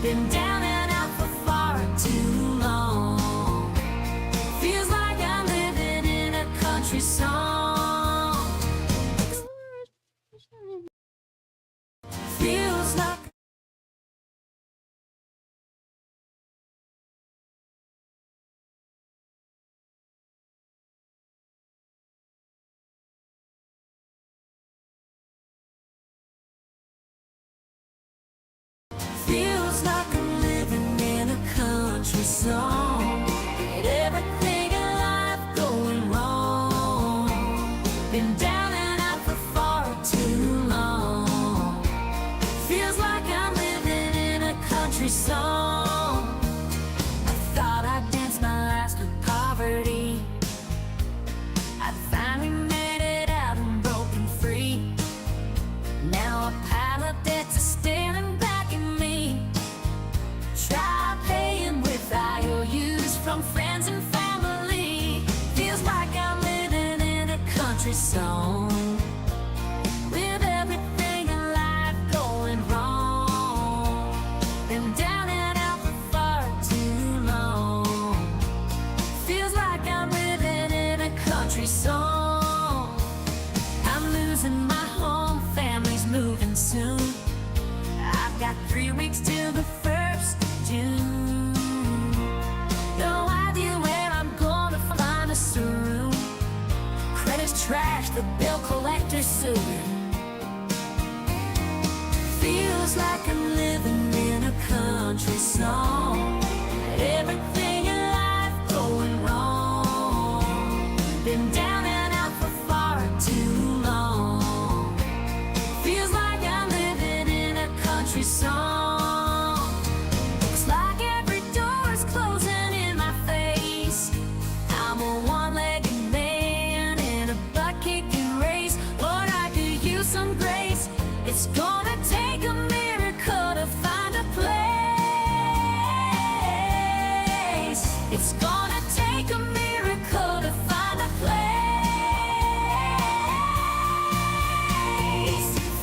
Been down and out for far too long. Feels like I'm living in a country song. Feels like feels like I'm living in a country song. Ain't everything in life going wrong. Been down and out for far too long. Feels like I'm living in a country song. I thought I'd dance my last with poverty. I'd finally made it out and broken free. Now a pile of debts is staring back at me. Try paying with IOUs from friends and family. Feels like I'm living in a country song. With everything in life going wrong. Been down and out for far too long. Feels like I'm living in a country song. I'm losing my home, family's moving soon. I've got 3 weeks till the 1st of June. No idea where I'm gonna find a saloon. Credit's trash, the bill collector's suing. Feels like I'm living in a country song. Everything in life going wrong. Been down and out for far too long. Feels like I'm living in a country song. Looks like every door's closing in my face. I'm a one-legged man in a butt-kicking race. Lord, I could use some grace. It's gonna take a miracle to find a place. It's gonna take a miracle to find a place.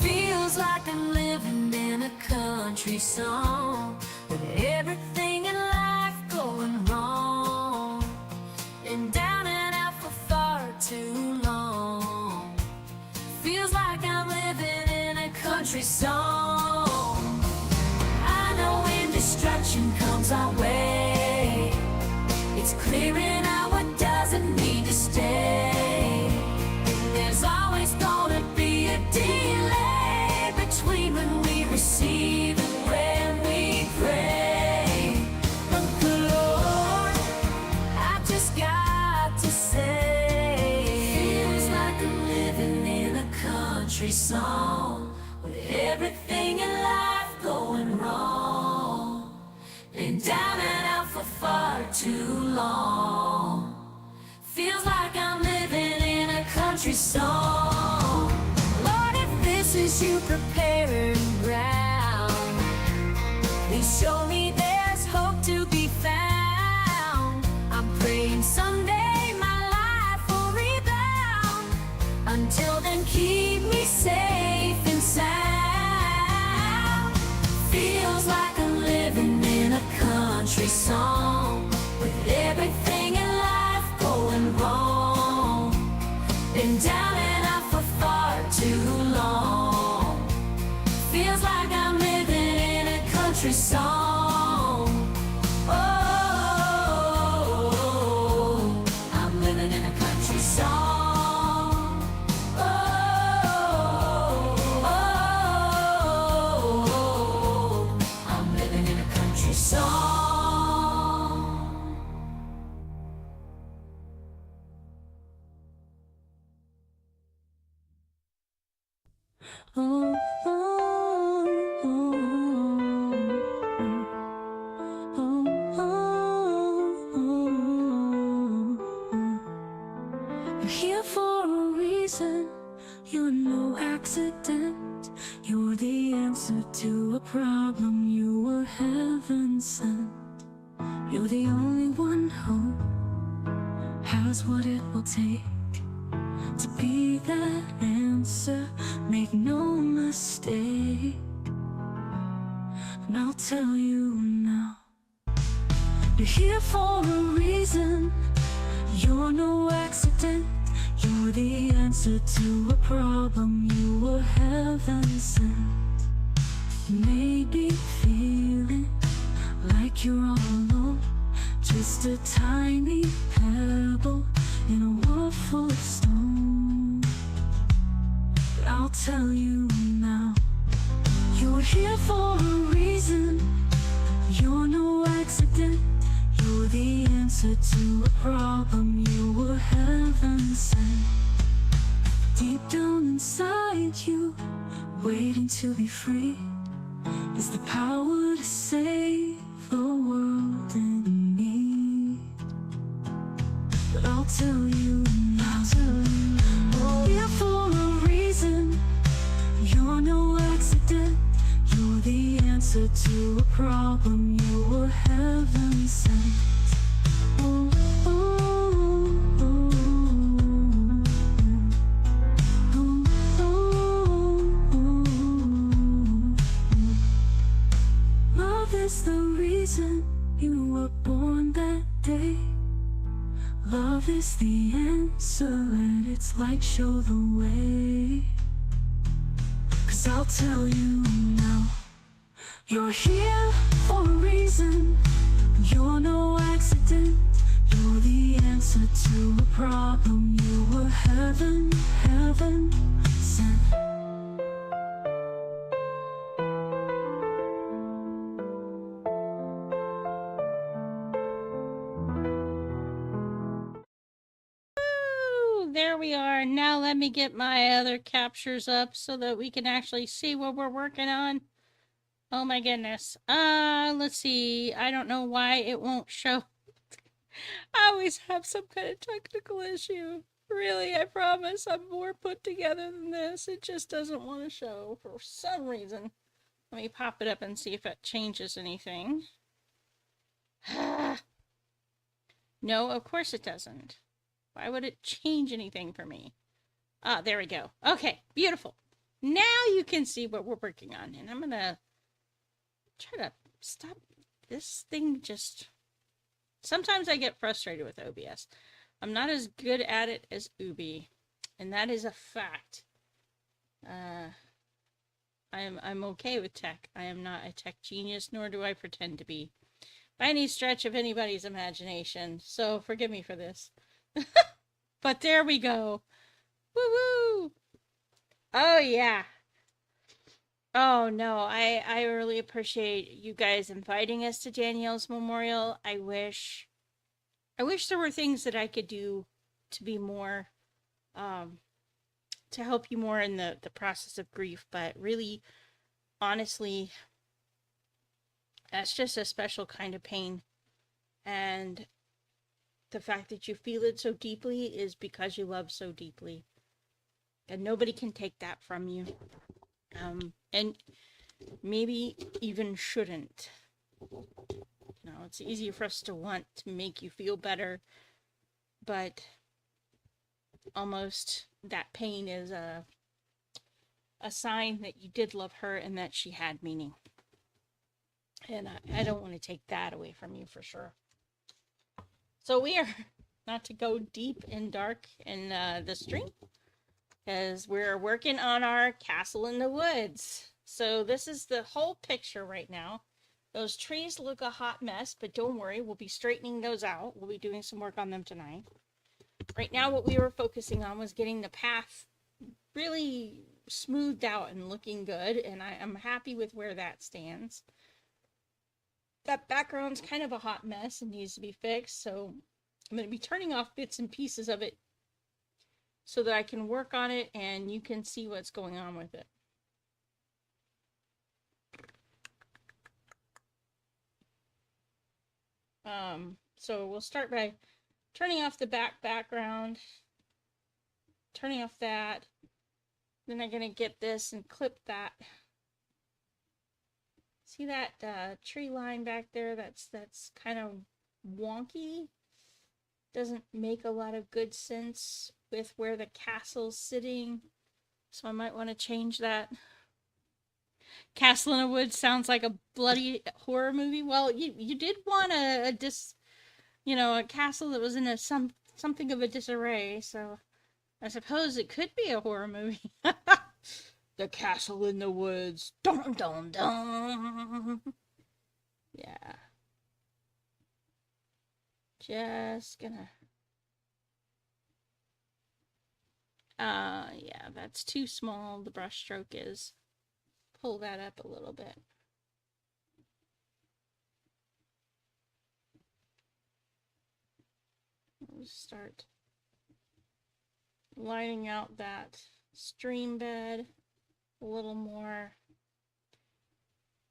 Feels like I'm living in a country song. With everything in life going wrong. Been down and out for far too long. Feels like I'm living in a country song. I know when destruction comes our way, it's clearing out what doesn't need to stay. There's always gonna be a delay between when we receive and when we pray. But the Lord, I've just got to say, feels like I'm living in a country song. With everything in life going wrong. Been down and out for far too long. Feels like I'm living in a country song. Lord, if this is you preparing ground, please show me there's hope to be found. I'm praying someday my life will rebound. Until then, keep me safe and sound. Feels like I'm living in a country song. With everything in life going wrong. Been down and out for far too long. Feels like I'm living in a country song. Oh, I'm living in a country song. Oh, I'm living in a country song. Oh, oh, oh, oh, oh, oh. You're here for a reason. You're no accident. You're the answer to a problem. You were heaven sent. You're the only one who has what it will take to be that answer. Make no mistake. and I'll tell you now. You're here for a reason. You're no accident. You're the answer to a problem. You were heaven sent. Maybe feeling like you're all alone, just a tiny pebble in a world full of stone. But I'll tell you now, you're here for a reason. You're no accident. You're the answer to a problem. You were heaven sent. Deep down inside you, waiting to be free, is the power to save the world in need. But I'll tell you now, you're here for a reason. You're no accident. You're the answer to a problem. You were heaven sent. Oh, oh, oh, oh, oh, oh, oh. Love is the reason you were born that day. Love is the answer. Let its light show the way. 'Cause I'll tell you now, you're here for a reason. You're no accident. You're the answer to a problem. You were heaven sent. Woo! There we are. Now let me get my other captures up so that we can actually see what we're working on. Oh my goodness. Let's see. I don't know why it won't show. I always have some kind of technical issue. Really, I promise I'm more put together than this. It just doesn't want to show for some reason. Let me pop it up and see if it changes anything. No, of course it doesn't. Why would it change anything for me? Ah, there we go. Okay, beautiful. Now you can see what we're working on. And I'm going to try to stop this thing just... Sometimes I get frustrated with OBS. I'm not as good at it as Ubi, and that is a fact. I'm okay with tech. I am not a tech genius, nor do I pretend to be by any stretch of anybody's imagination. So forgive me for this. But there we go. Woo-woo! Oh yeah. Oh no, I really appreciate you guys inviting us to Danielle's memorial. I wish there were things that I could do to be more, to help you more in the process of grief, but really, honestly, that's just a special kind of pain. And the fact that you feel it so deeply is because you love so deeply. And nobody can take that from you. And maybe even shouldn't. You know, it's easy for us to want to make you feel better, but almost that pain is a sign that you did love her and that she had meaning. And I don't want to take that away from you for sure. So we are, not to go deep and dark in the stream, because we're working on our castle in the woods. So this is the whole picture right now. Those trees look a hot mess, but don't worry, we'll be straightening those out. We'll be doing some work on them tonight. Right now what we were focusing on was getting the path really smoothed out and looking good, and I'm happy with where that stands. That background's kind of a hot mess and needs to be fixed, so I'm going to be turning off bits and pieces of it so that I can work on it and you can see what's going on with it. So we'll start by turning off the background, turning off that. Then I'm going to get this and clip that. See that tree line back there? That's kind of wonky. Doesn't make a lot of good sense with where the castle's sitting. So I might want to change that. Castle in the Woods sounds like a bloody horror movie. Well, you did want a castle that was in something of a disarray, so I suppose it could be a horror movie. The Castle in the Woods. Dum dum dum. Yeah. Just gonna. Yeah, that's too small. The brush stroke is. Pull that up a little bit. We'll start lining out that stream bed a little more,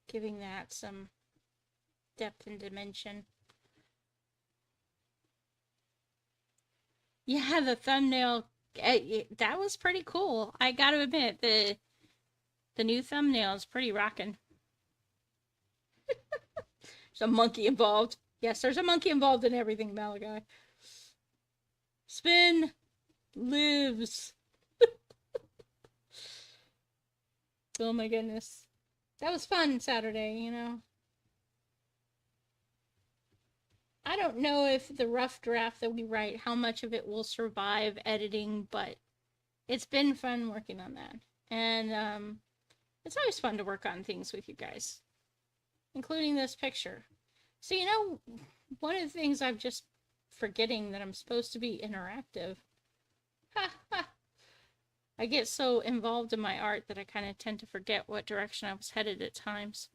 giving that some depth and dimension. Yeah, the thumbnail, that was pretty cool. I gotta admit, the new thumbnail is pretty rocking. There's a monkey involved. Yes, there's a monkey involved in everything, Malachi. Spin lives. Oh my goodness. That was fun Saturday. I don't know if the rough draft that we write, how much of it will survive editing, but it's been fun working on that. And it's always fun to work on things with you guys, including this picture. So, one of the things I'm just forgetting that I'm supposed to be interactive. I get so involved in my art that I kind of tend to forget what direction I was headed at times.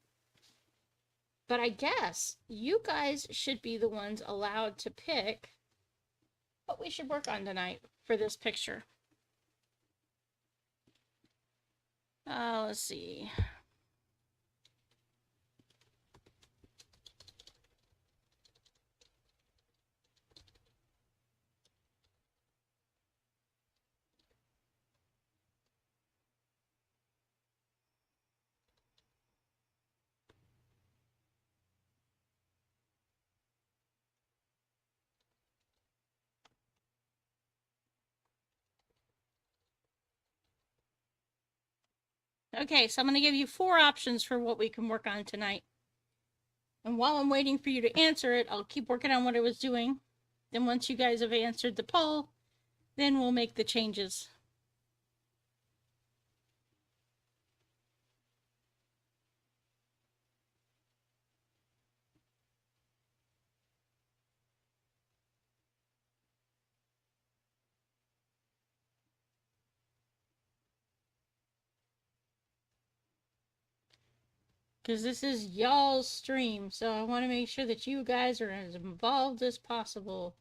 But I guess you guys should be the ones allowed to pick what we should work on tonight for this picture. Let's see. Okay, so I'm going to give you 4 options for what we can work on tonight. And while I'm waiting for you to answer it, I'll keep working on what I was doing. Then once you guys have answered the poll, then we'll make the changes. Because this is y'all's stream, so I want to make sure that you guys are as involved as possible.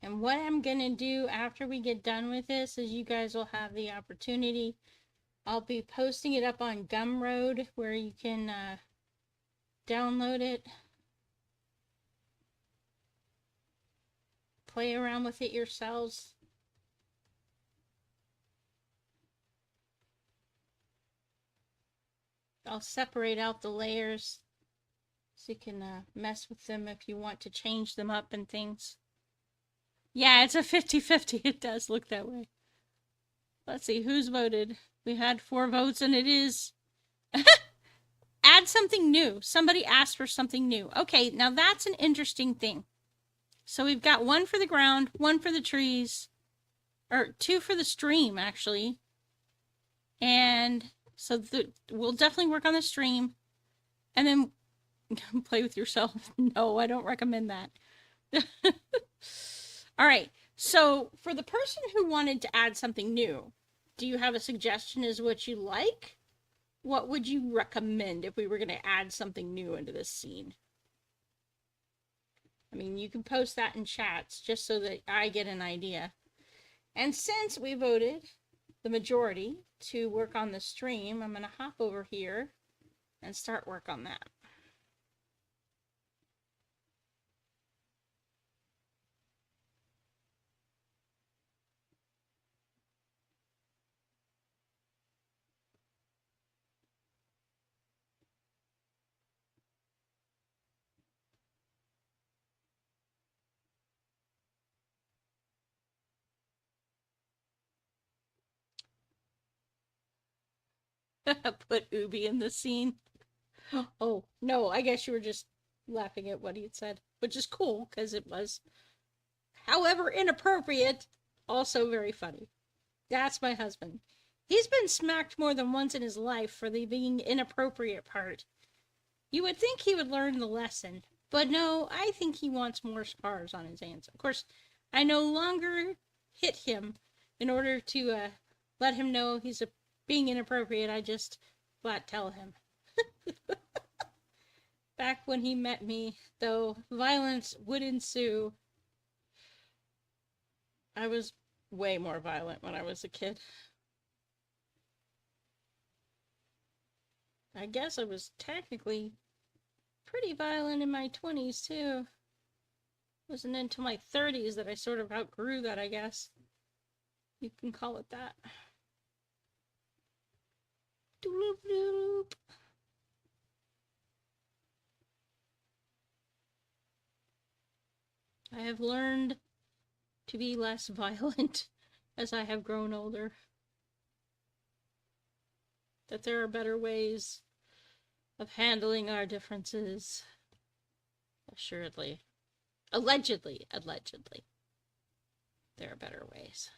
And what I'm going to do after we get done with this is you guys will have the opportunity. I'll be posting it up on Gumroad where you can download it, play around with it yourselves. I'll separate out the layers so you can mess with them if you want to change them up and things. Yeah, it's a 50-50. It does look that way. Let's see, who's voted? We had 4 votes, and it is... Add something new. Somebody asked for something new. Okay, now that's an interesting thing. So we've got 1 for the ground, 1 for the trees, or 2 for the stream, actually. And so we'll definitely work on the stream. And then play with yourself. No, I don't recommend that. All right. So for the person who wanted to add something new, do you have a suggestion as what you like? What would you recommend if we were going to add something new into this scene? I mean, you can post that in chats just so that I get an idea. And since we voted the majority to work on the stream, I'm going to hop over here and start work on that. Put Ubi in the scene. Oh, no, I guess you were just laughing at what he had said, which is cool because it was, however inappropriate, also very funny. That's my husband. He's been smacked more than once in his life for the being inappropriate part. You would think he would learn the lesson, but no, I think he wants more scars on his hands. Of course, I no longer hit him in order to let him know he's being inappropriate. I just flat tell him. Back when he met me, though violence would ensue, I was way more violent when I was a kid. I guess I was technically pretty violent in my 20s, too. It wasn't until my 30s that I sort of outgrew that, I guess. You can call it that. Doop doop. I have learned to be less violent as I have grown older. That there are better ways of handling our differences. Assuredly. Allegedly. There are better ways.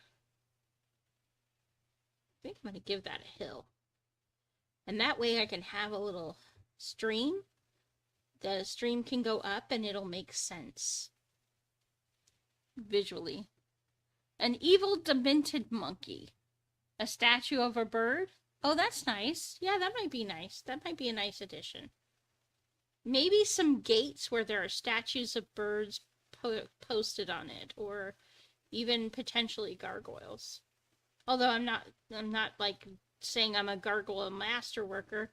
I think I'm going to give that a hill. And that way I can have a little stream. The stream can go up and it'll make sense. Visually. An evil demented monkey. A statue of a bird. Oh, that's nice. Yeah, that might be nice. That might be a nice addition. Maybe some gates where there are statues of birds posted on it, or even potentially gargoyles. Although I'm not like saying I'm a gargoyle master worker,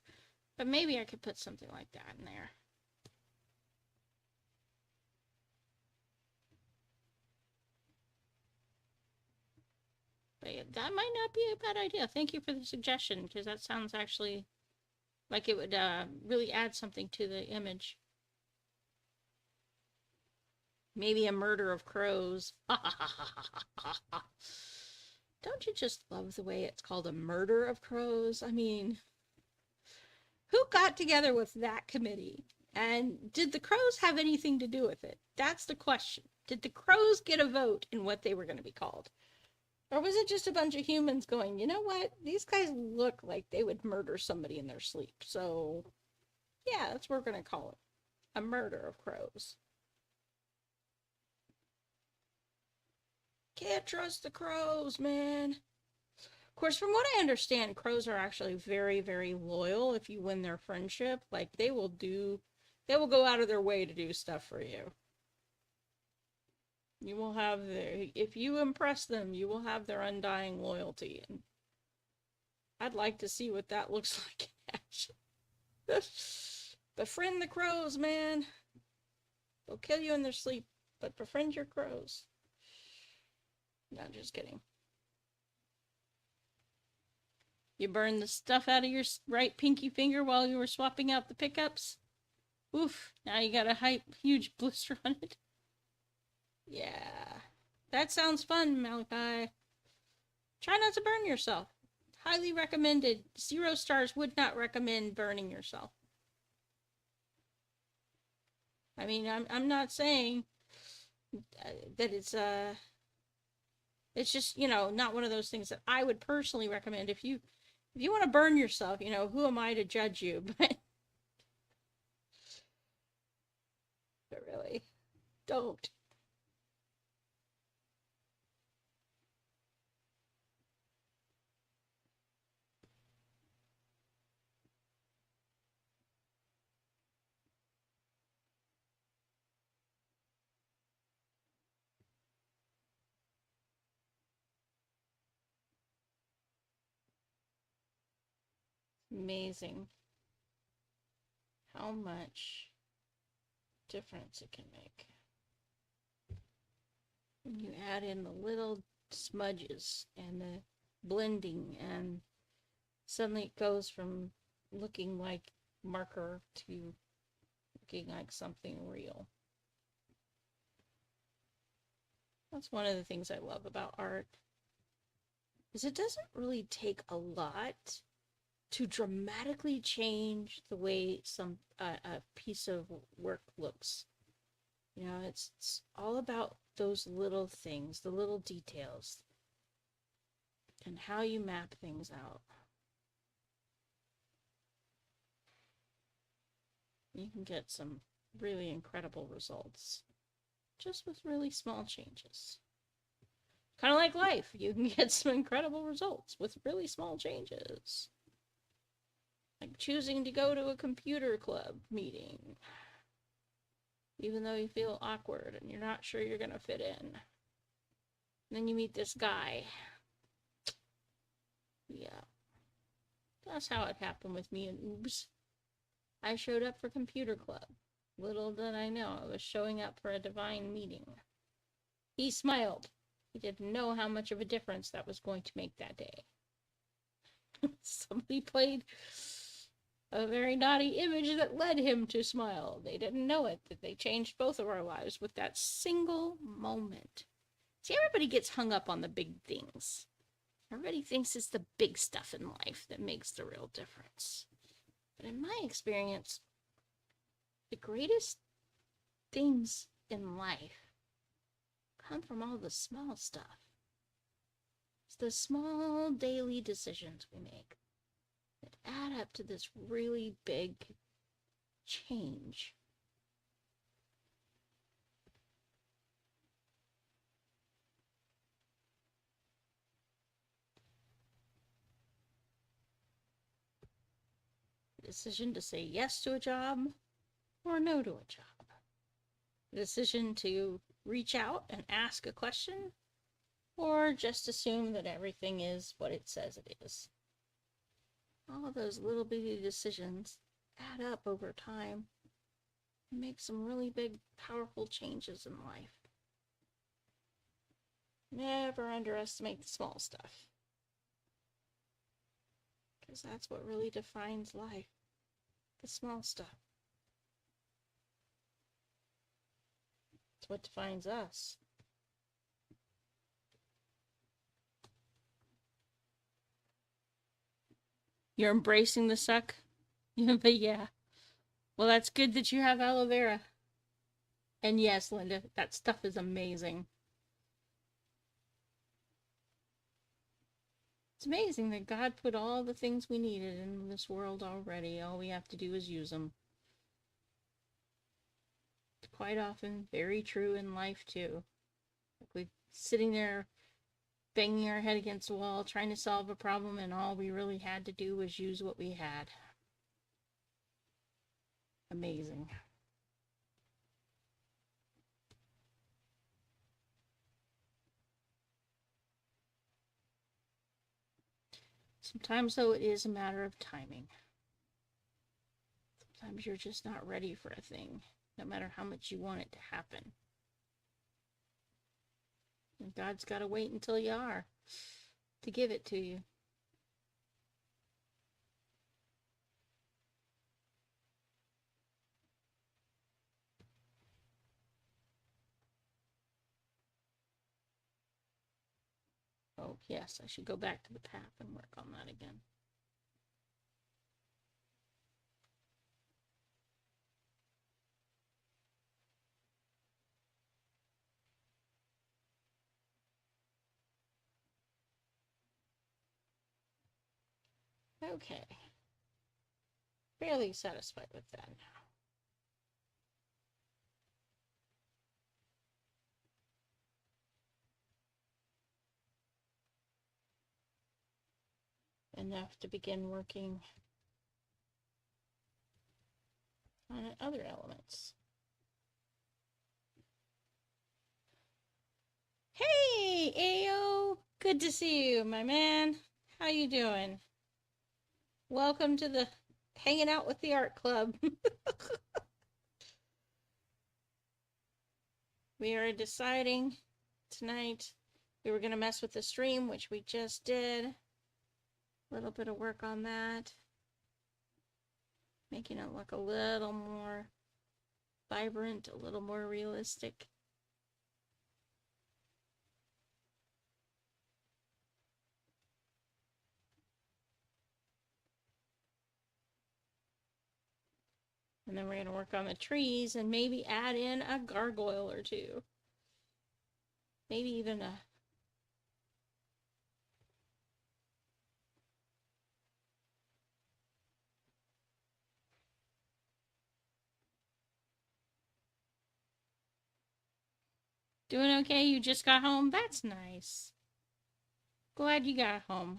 but maybe I could put something like that in there. But that might not be a bad idea. Thank you for the suggestion, because that sounds actually like it would really add something to the image. Maybe a murder of crows. Don't you just love the way it's called a murder of crows? I mean, who got together with that committee? And did the crows have anything to do with it? That's the question. Did the crows get a vote in what they were going to be called? Or was it just a bunch of humans going, you know what? These guys look like they would murder somebody in their sleep. So, yeah, that's what we're going to call it. A murder of crows. Can't trust the crows, man. Of course, from what I understand, crows are actually very, very loyal if you win their friendship. Like, they will go out of their way to do stuff for you. You will have if you impress them, you will have their undying loyalty. And I'd like to see what that looks like in action. Befriend the crows, man. They'll kill you in their sleep, but befriend your crows. No, just kidding. You burned the stuff out of your right pinky finger while you were swapping out the pickups? Oof, now you got a huge blister on it. Yeah, that sounds fun, Malachi. Try not to burn yourself. Highly recommended. 0 stars would not recommend burning yourself. I mean, I'm not saying that it's just, you know, not one of those things that I would personally recommend. If you want to burn yourself, you know, who am I to judge you? But really, don't. Amazing how much difference it can make when you add in the little smudges and the blending, and suddenly it goes from looking like marker to looking like something real. That's one of the things I love about art, is it doesn't really take a lot to dramatically change the way a piece of work looks. You know, it's all about those little things, the little details, and how you map things out. You can get some really incredible results just with really small changes. Kind of like life, you can get some incredible results with really small changes. Like choosing to go to a computer club meeting, even though you feel awkward and you're not sure you're going to fit in. And then you meet this guy. Yeah. That's how it happened with me and Oobs. I showed up for computer club. Little did I know I was showing up for a divine meeting. He smiled. He didn't know how much of a difference that was going to make that day. Somebody played a very naughty image that led him to smile. They didn't know it, that they changed both of our lives with that single moment. See, everybody gets hung up on the big things. Everybody thinks it's the big stuff in life that makes the real difference. But in my experience, the greatest things in life come from all the small stuff. It's the small daily decisions we make that add up to this really big change. The decision to say yes to a job or no to a job. The decision to reach out and ask a question or just assume that everything is what it says it is. All of those little bitty decisions add up over time and make some really big, powerful changes in life. Never underestimate the small stuff, because that's what really defines life, the small stuff. It's what defines us. You're embracing the suck? But yeah. Well, that's good that you have aloe vera. And yes, Linda, that stuff is amazing. It's amazing that God put all the things we needed in this world already. All we have to do is use them. It's quite often very true in life, too. Like we're sitting there banging our head against the wall, trying to solve a problem, and all we really had to do was use what we had. Amazing. Sometimes, though, it is a matter of timing. Sometimes you're just not ready for a thing, no matter how much you want it to happen. And God's got to wait until you are to give it to you. Oh, yes, I should go back to the path and work on that again. Okay. Fairly satisfied with that now. Enough to begin working on other elements. Hey, Ayo! Good to see you, my man. How you doing? Welcome to the Hanging Out with the Art Club. We are deciding tonight we were going to mess with the stream, which we just did. A little bit of work on that. Making it look a little more vibrant, a little more realistic. And then we're going to work on the trees and maybe add in a gargoyle or two. Maybe even a... Doing okay? You just got home? That's nice. Glad you got home.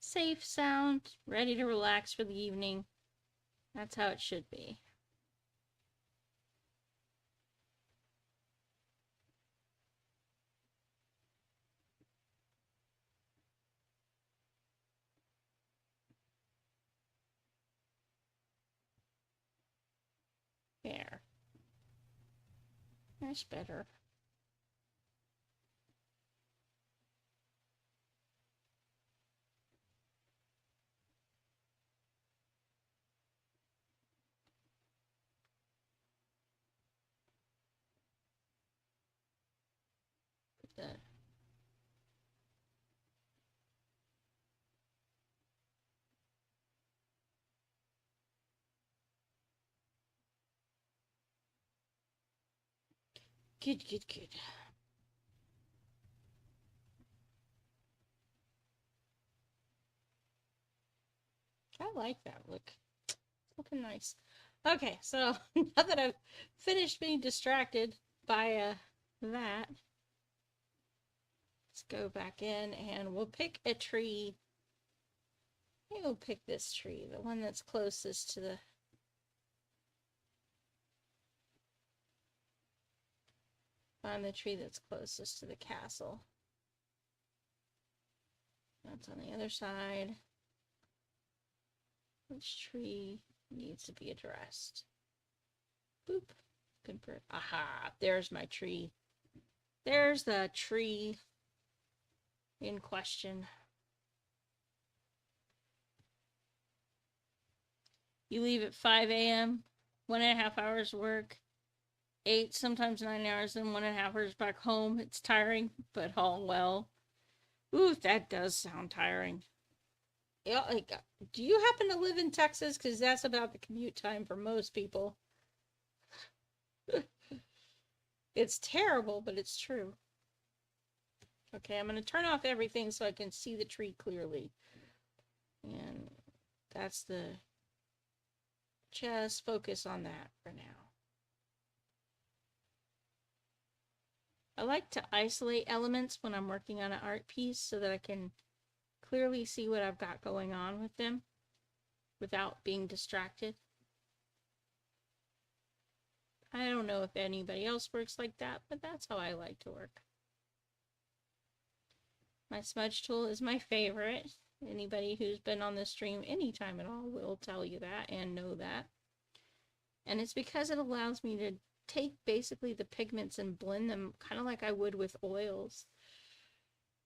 Safe, sound, ready to relax for the evening. That's how it should be. There. That's better. Good. Good, good, good. I like that look. It's looking nice. Okay, so now that I've finished being distracted by that, let's go back in and we'll pick a tree. Maybe we'll pick this tree, the one that's closest to the... Find the tree that's closest to the castle. That's on the other side. Which tree needs to be addressed? Boop. Convert. Aha, there's my tree. There's the tree in question. You leave at 5 a.m., 1.5 hours work, 8, sometimes 9 hours, and 1.5 hours back home. It's tiring, but all well. Ooh, that does sound tiring. Yeah, like, do you happen to live in Texas? Because that's about the commute time for most people. It's terrible, but it's true. Okay, I'm going to turn off everything so I can see the tree clearly. And that's the... Just focus on that for now. I like to isolate elements when I'm working on an art piece so that I can clearly see what I've got going on with them without being distracted. I don't know if anybody else works like that, but that's how I like to work. My smudge tool is my favorite. Anybody who's been on this stream anytime at all will tell you that and know that. And it's because it allows me to take basically the pigments and blend them kind of like I would with oils.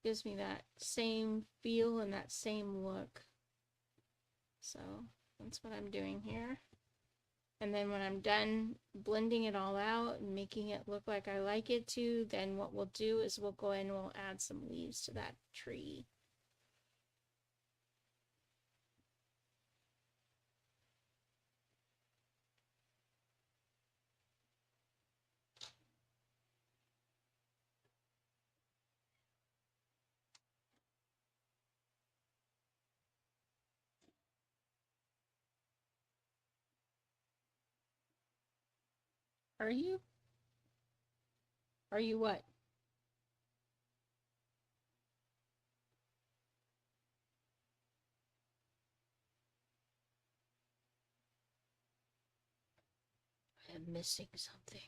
Gives me that same feel and that same look. So that's what I'm doing here. And then when I'm done blending it all out and making it look like I like it to, then what we'll do is we'll go in and we'll add some leaves to that tree. Are you? Are you what? I am missing something.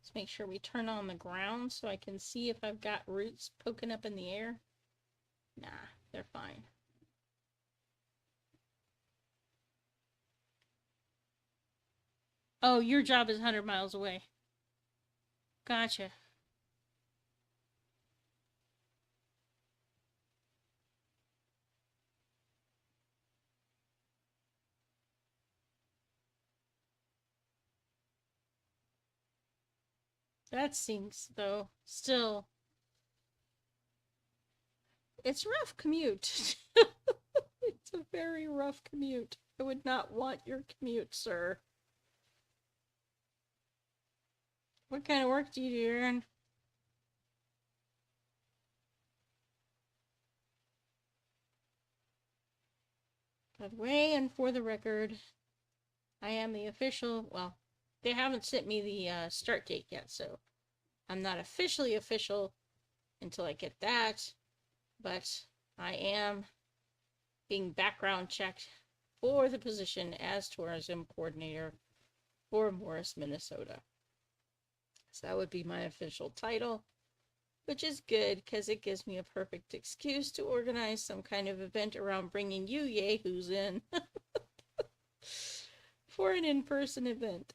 Let's make sure we turn on the ground so I can see if I've got roots poking up in the air. Nah, they're fine. Oh, your job is 100 miles away. Gotcha. That stinks, though. Still, it's a rough commute. It's a very rough commute. I would not want your commute, sir. What kind of work do you do, Aaron? By the way, and for the record, I am the official. Well, they haven't sent me the start date yet, so I'm not officially official until I get that. But I am being background checked for the position as tourism coordinator for Morris, Minnesota. So that would be my official title, which is good because it gives me a perfect excuse to organize some kind of event around bringing you yahoos in for an in-person event.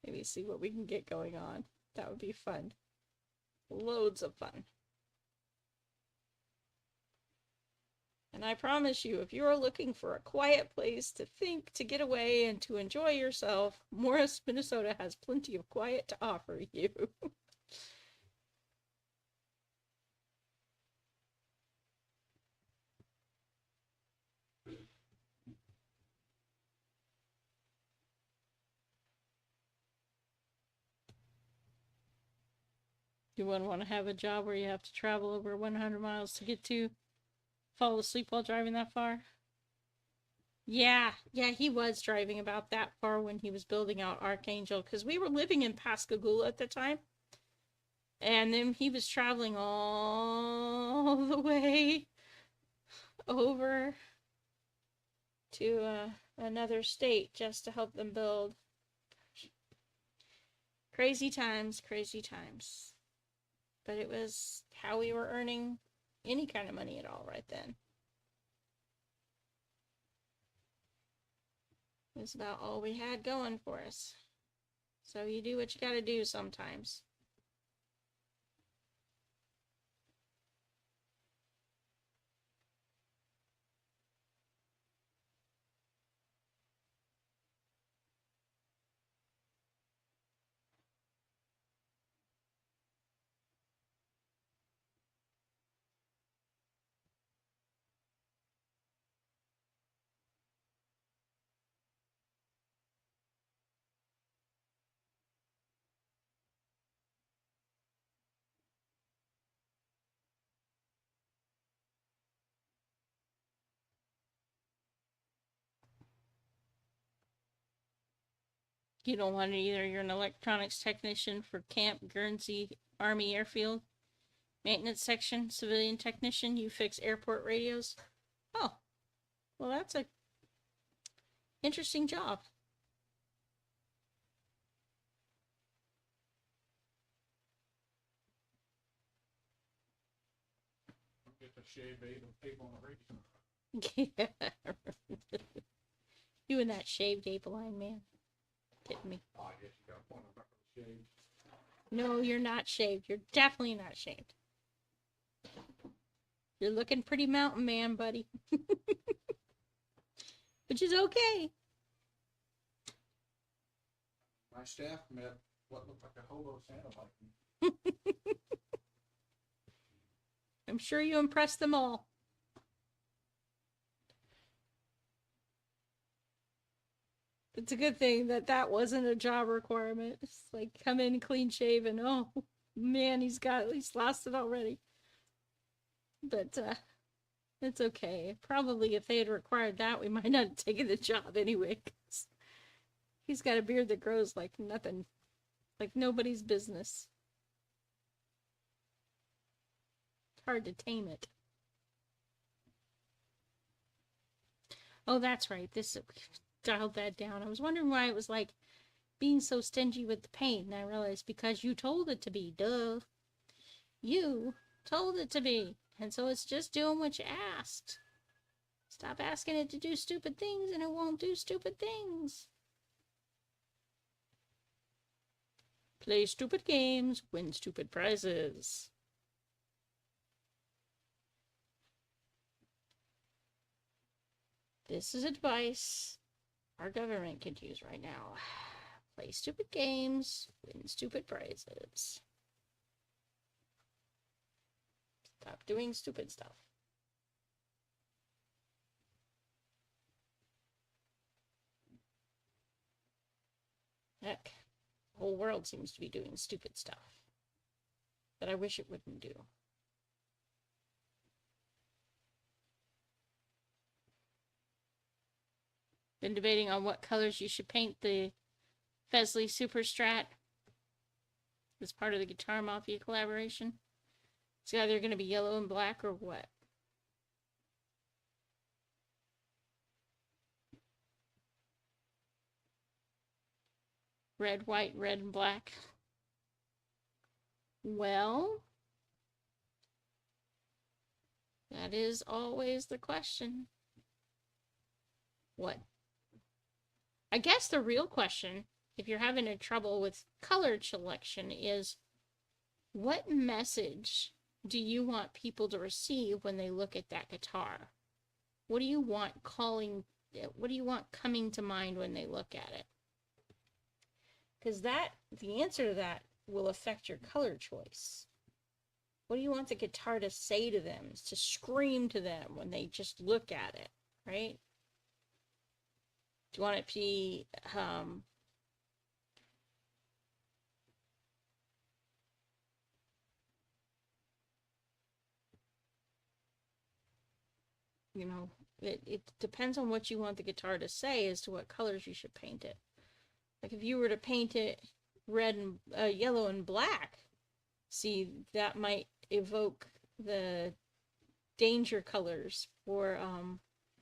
Maybe see what we can get going on. That would be fun. Loads of fun. And I promise you, if you're looking for a quiet place to think, to get away, and to enjoy yourself, Morris, Minnesota has plenty of quiet to offer you. You wouldn't want to have a job where you have to travel over 100 miles to get to, fall asleep while driving that far? Yeah, he was driving about that far when he was building out Archangel, because we were living in Pascagoula at the time. And then he was traveling all the way over to another state just to help them build. Crazy times, crazy times. But it was how we were earning any kind of money at all right then. It was about all we had going for us. So you do what you gotta do sometimes. You don't want it either. You're an electronics technician for Camp Guernsey Army Airfield. Maintenance section, civilian technician. You fix airport radios. Oh, well, that's a interesting job. Get the shave ape on the radio. Yeah. You and that shaved ape line, man. Kidding me. Oh, I guess you got a point. I'm not really shaved. No, you're not shaved. You're definitely not shaved. You're looking pretty mountain man, buddy. Which is okay. My staff met what looked like a hobo Santa like me. I'm sure you impressed them all. It's a good thing that that wasn't a job requirement. It's like come in clean shaven. Oh man, he's lost it already. But it's okay. Probably if they had required that, we might not have taken the job anyway. 'Cause he's got a beard that grows like nothing, like nobody's business. It's hard to tame it. Oh, that's right. This dialed that down. I was wondering why it was like being so stingy with the paint, and I realized because you told it to be. Duh. You told it to be. And so it's just doing what you asked. Stop asking it to do stupid things and it won't do stupid things. Play stupid games, win stupid prizes. This is advice our government could use right now. Play stupid games, win stupid prizes. Stop doing stupid stuff. Heck, the whole world seems to be doing stupid stuff that I wish it wouldn't do. Been debating on what colors you should paint the Fesley Super Strat as part of the Guitar Mafia collaboration. It's either going to be yellow and black or what? Red, white, red, and black. Well, that is always the question. What? I guess the real question, if you're having a trouble with color selection, is what message do you want people to receive when they look at that guitar? What do you want coming to mind when they look at it? Because the answer to that will affect your color choice. What do you want the guitar to say to them, to scream to them when they just look at it, right? Do you want it to be, you know, it depends on what you want the guitar to say as to what colors you should paint it. Like if you were to paint it red and yellow and black, see, that might evoke the danger colors for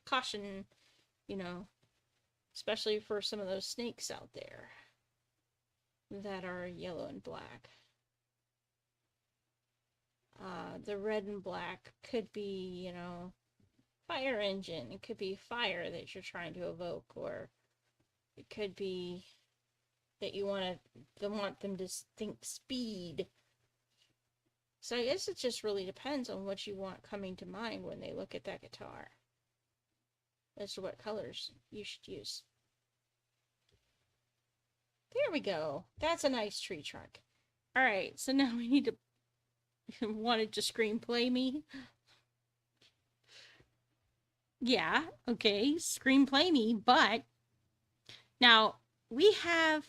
caution, you know, especially for some of those snakes out there that are yellow and black. The red and black could be, you know, fire engine. It could be fire that you're trying to evoke, or it could be that you want them to think speed. So I guess it just really depends on what you want coming to mind when they look at that guitar as to what colors you should use. There we go. That's a nice tree trunk. All right, so now we need to wanted to screenplay me. Yeah, okay, screenplay me, but now we have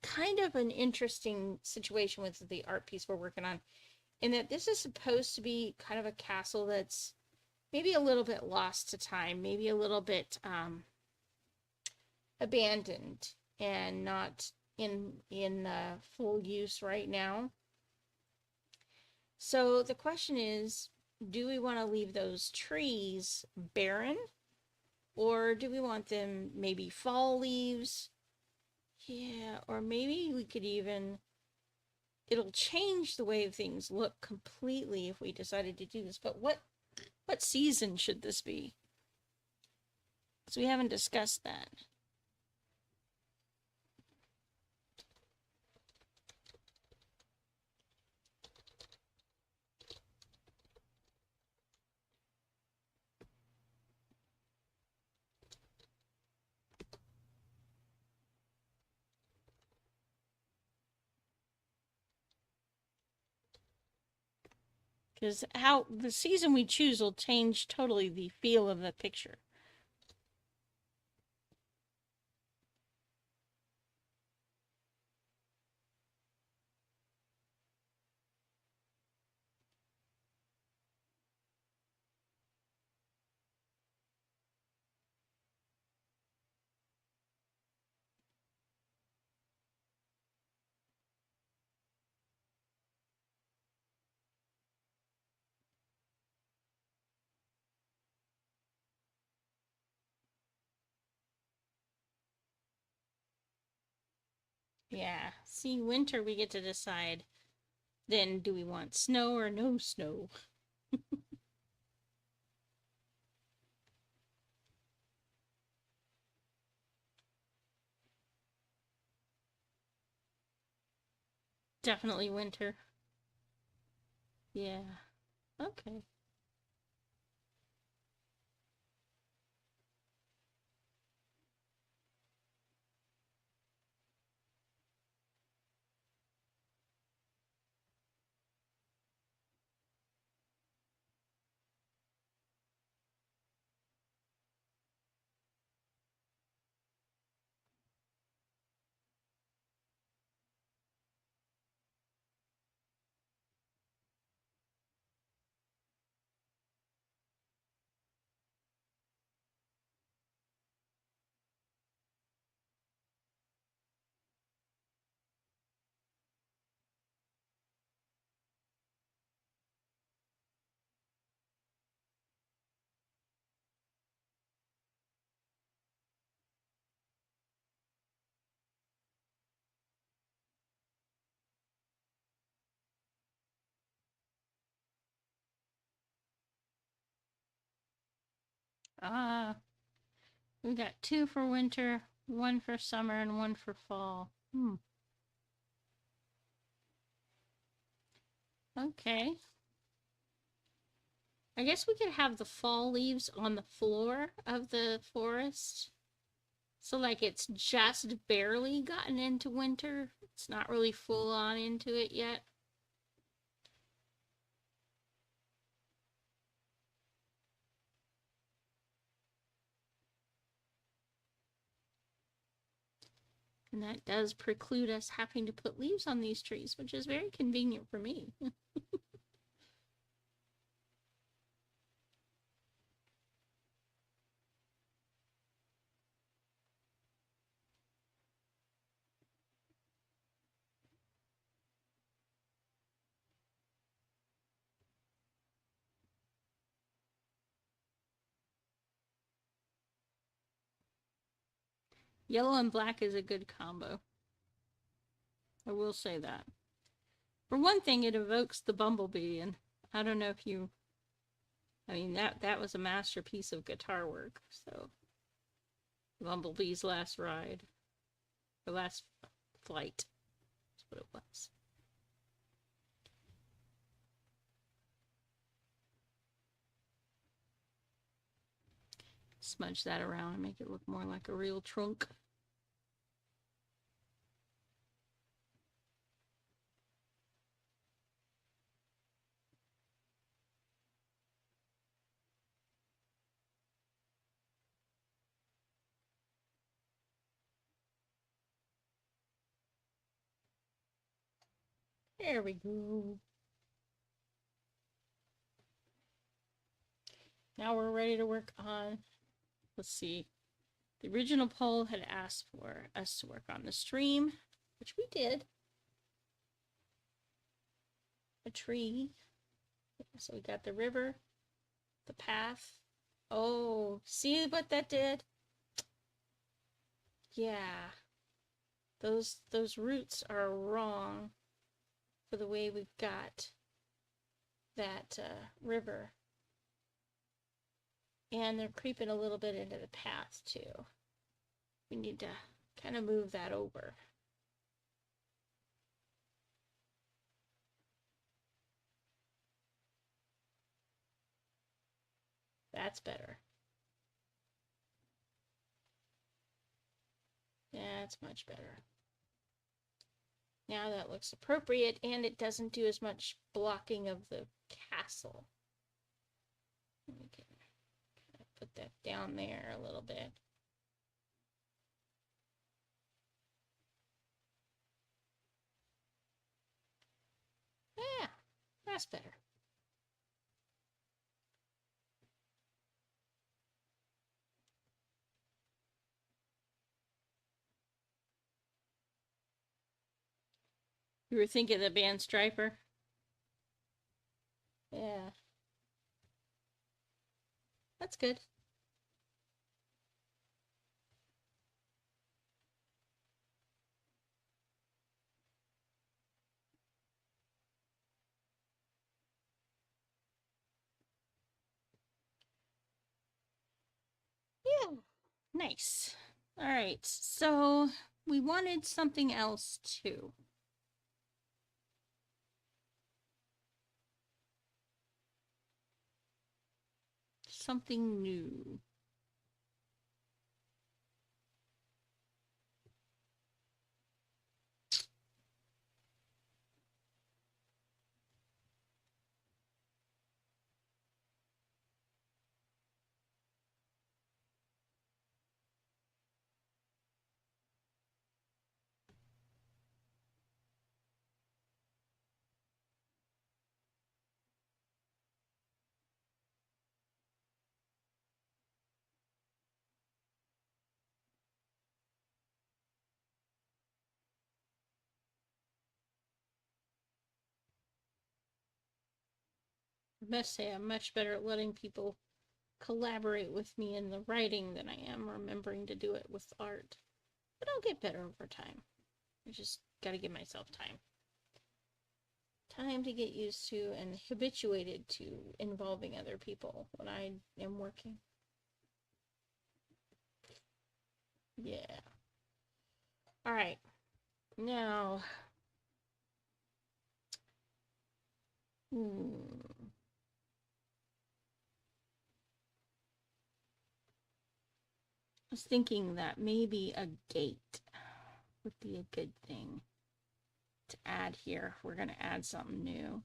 kind of an interesting situation with the art piece we're working on, in that this is supposed to be kind of a castle that's maybe a little bit lost to time, maybe a little bit abandoned and not in full use right now. So the question is, do we want to leave those trees barren, or do we want them maybe fall leaves? Yeah, or maybe we could even, it'll change the way things look completely if we decided to do this. But what season should this be? Because we haven't discussed that. Because how the season we choose will change totally the feel of the picture. Yeah, see, winter we get to decide. Then do we want snow or no snow? Definitely winter. Yeah. Okay. Ah, we got 2 for winter, 1 for summer, and 1 for fall. Okay. I guess we could have the fall leaves on the floor of the forest. So, like, it's just barely gotten into winter. It's not really full on into it yet. And that does preclude us having to put leaves on these trees, which is very convenient for me. Yellow and black is a good combo. I will say that. For one thing, it evokes the bumblebee, and I don't know if you... I mean, that was a masterpiece of guitar work, so... Bumblebee's last ride. Or last flight. That's what it was. Smudge that around and make it look more like a real trunk. There we go. Now we're ready to work on, let's see, the original poll had asked for us to work on the stream, which we did. A tree. So we got the river, the path. Oh, see what that did? Yeah. Those roots are wrong for the way we've got that river. And they're creeping a little bit into the path too. We need to kind of move that over. That's better. That's much better. Now that looks appropriate, and it doesn't do as much blocking of the castle. We can kind of put that down there a little bit. Yeah, that's better. You were thinking the band Striper? Yeah. That's good. Yeah. Nice. All right. So we wanted something else too. Something new. I must say, I'm much better at letting people collaborate with me in the writing than I am remembering to do it with art. But I'll get better over time. I just gotta give myself time. Time to get used to and habituated to involving other people when I am working. Yeah. All right. Now, I was thinking that maybe a gate would be a good thing to add here. We're going to add something new.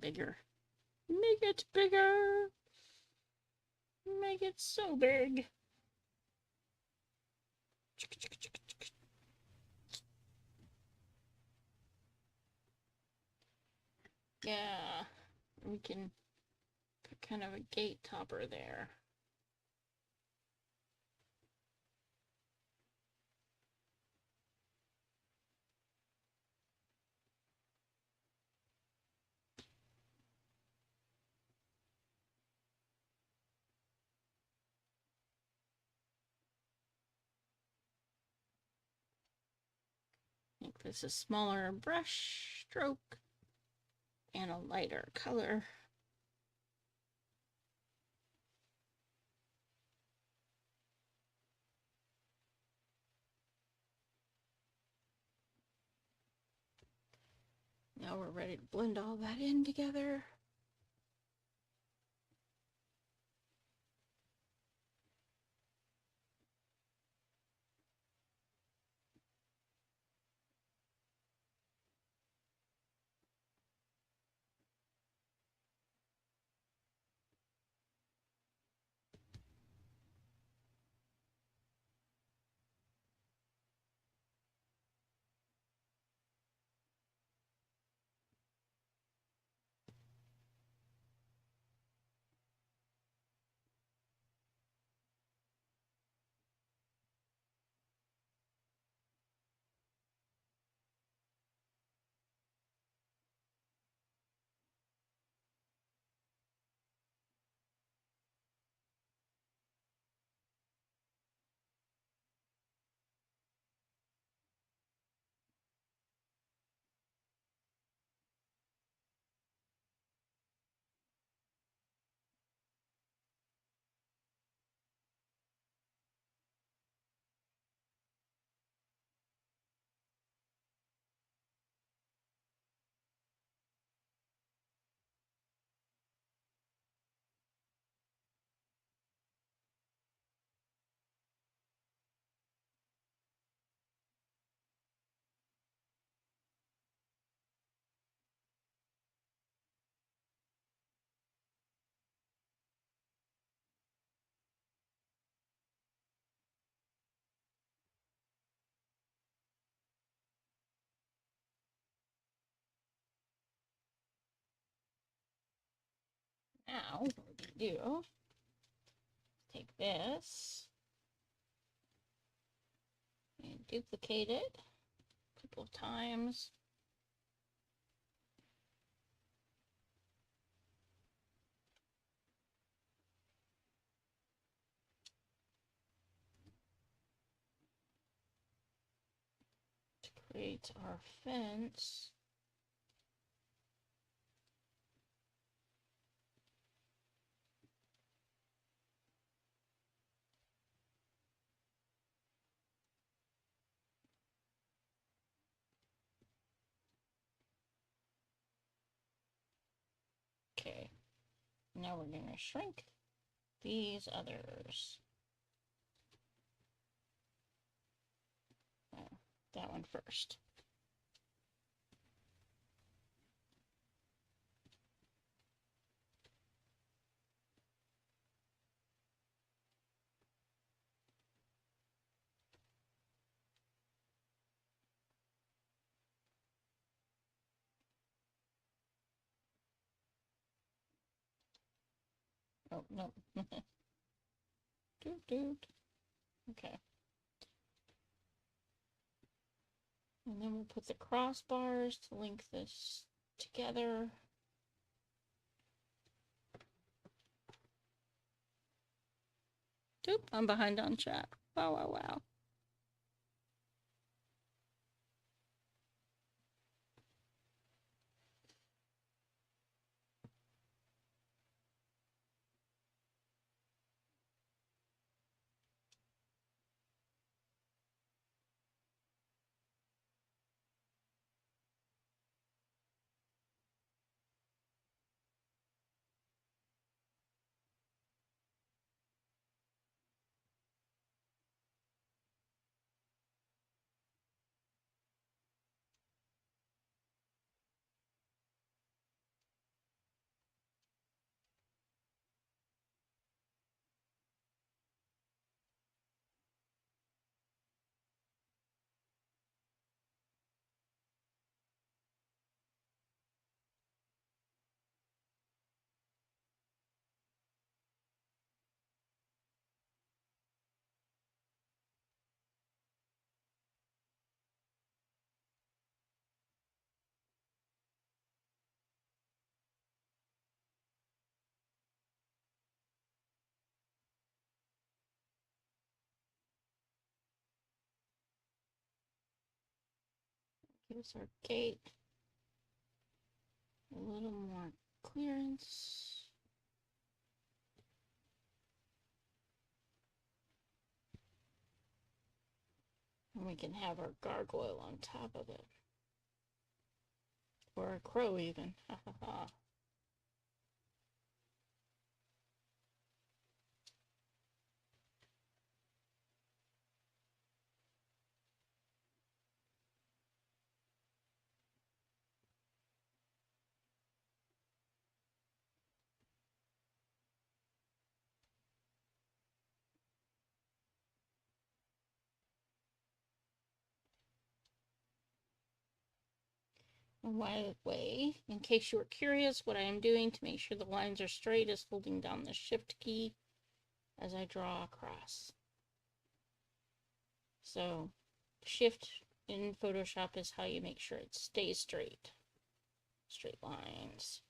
Bigger. Make it bigger. Make it so big. Yeah, we can put kind of a gate topper there. Make this a smaller brush stroke and a lighter color. Now we're ready to blend all that in together. Now, what we do, take this and duplicate it a couple of times. To create our fence. Okay, now we're going to shrink these others. That one first. Oh, no. Doot, doot. Okay. And then we'll put the crossbars to link this together. Oop, I'm behind on chat. Wow, wow, wow. Gives our gate a little more clearance. And we can have our gargoyle on top of it. Or a crow even. Ha ha ha. And by the way, in case you were curious, what I am doing to make sure the lines are straight is holding down the shift key as I draw across. So, shift in Photoshop is how you make sure it stays straight. Straight lines.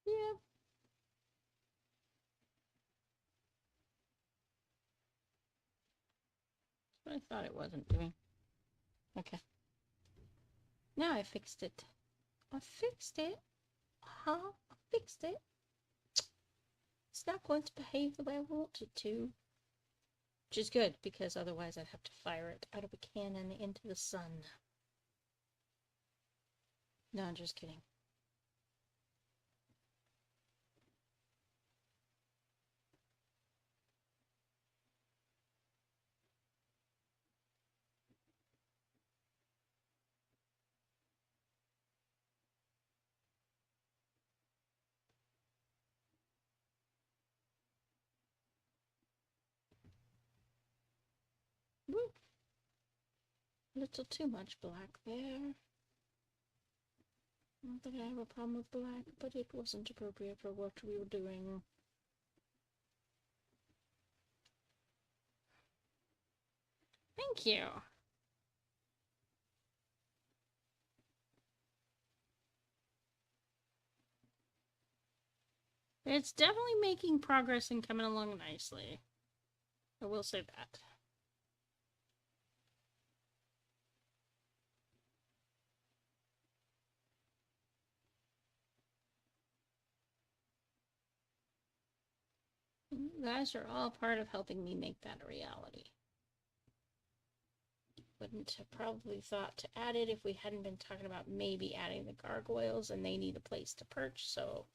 Yeah. What I thought it wasn't doing. Okay. Now I fixed it. I fixed it. I fixed it. It's not going to behave the way I want it to. Which is good, because otherwise I'd have to fire it out of a cannon into the sun. No, I'm just kidding. Woo. A little too much black there. Not that I have a problem with black, but it wasn't appropriate for what we were doing. Thank you. It's definitely making progress and coming along nicely. I will say that. You guys are all part of helping me make that a reality. Wouldn't have probably thought to add it if we hadn't been talking about maybe adding the gargoyles, and they need a place to perch, so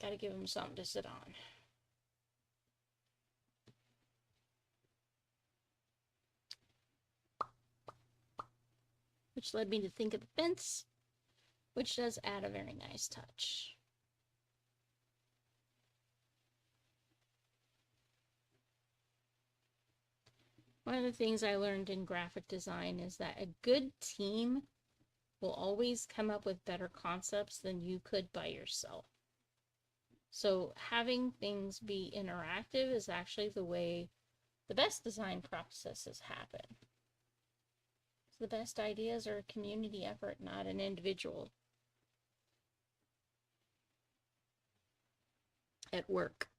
gotta give them something to sit on. Which led me to think of the fence, which does add a very nice touch. One of the things I learned in graphic design is that a good team will always come up with better concepts than you could by yourself. So having things be interactive is actually the way the best design processes happen. So the best ideas are a community effort, not an individual at work.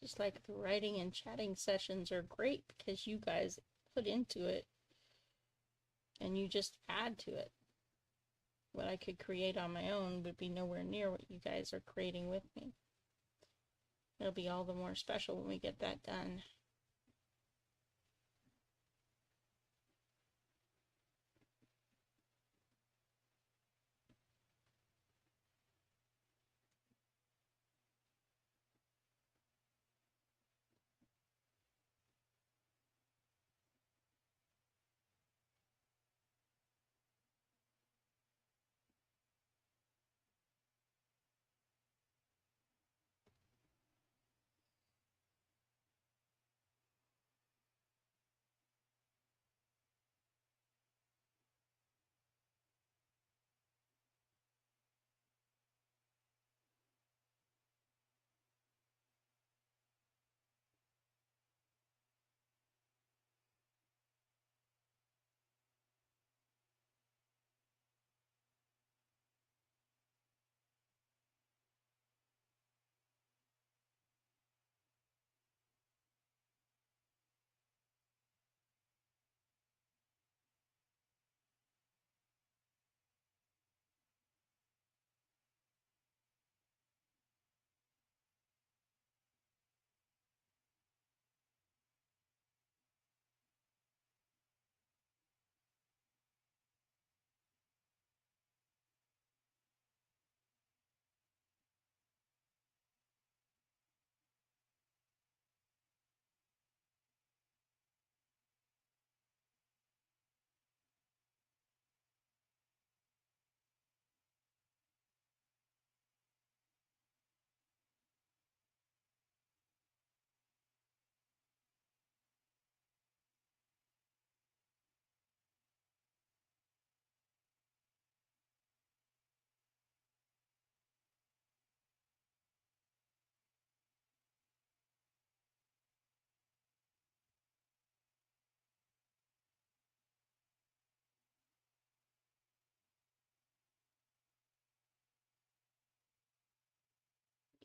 Just like the writing and chatting sessions are great because you guys put into it and you just add to it. What I could create on my own would be nowhere near what you guys are creating with me. It'll be all the more special when we get that done.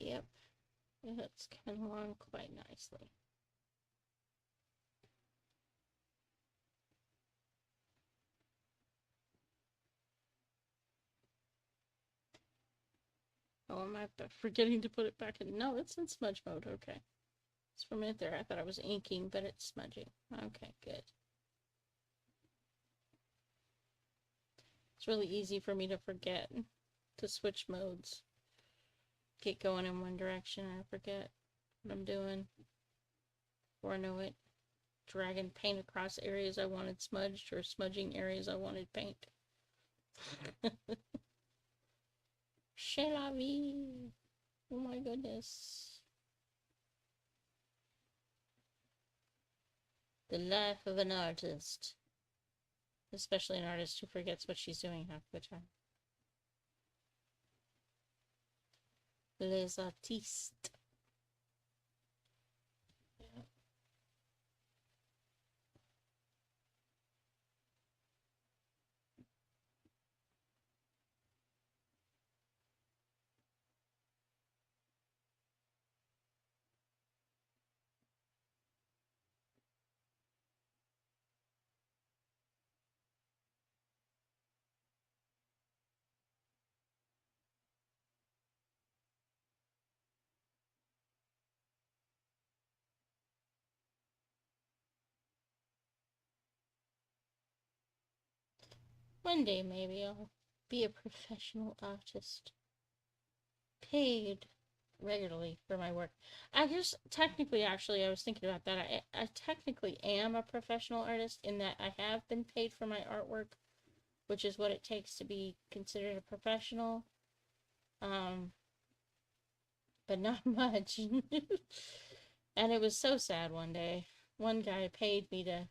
Yep, it's coming along quite nicely. Oh, am I forgetting to put it back in? No, it's in smudge mode. Okay. Just for a minute there, I thought I was inking, but it's smudging. Okay, good. It's really easy for me to forget to switch modes. Get going in one direction and I forget what I'm doing. Before I know it, dragging paint across areas I wanted smudged or smudging areas I wanted paint. C'est la vie. Oh my goodness. The life of an artist. Especially an artist who forgets what she's doing half the time. Les artistes. Yeah. One day maybe I'll be a professional artist. Paid regularly for my work. I guess technically, actually, I was thinking about that. I technically am a professional artist in that I have been paid for my artwork, which is what it takes to be considered a professional. But not much. And it was so sad one day. One guy paid me to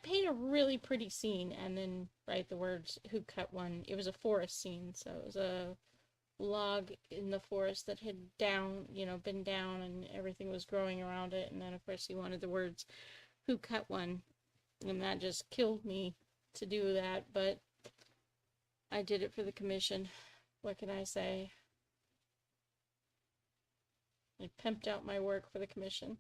paint a really pretty scene and then write the words "Who cut one." It was a forest scene, so it was a log in the forest that had been down and everything was growing around it. And then of course he wanted the words "Who cut one," and that just killed me to do that, but I did it for the commission. What can I say? I pimped out my work for the commission.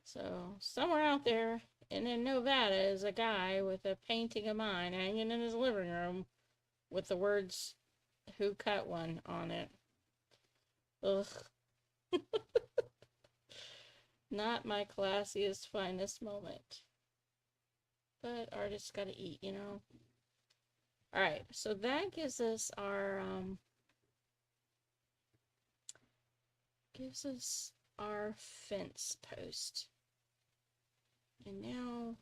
So somewhere out there and in Nevada is a guy with a painting of mine hanging in his living room with the words "Who cut one" on it. Ugh. Not my classiest, finest moment. But artists gotta eat, you know? Alright, so that gives us our, fence post. And now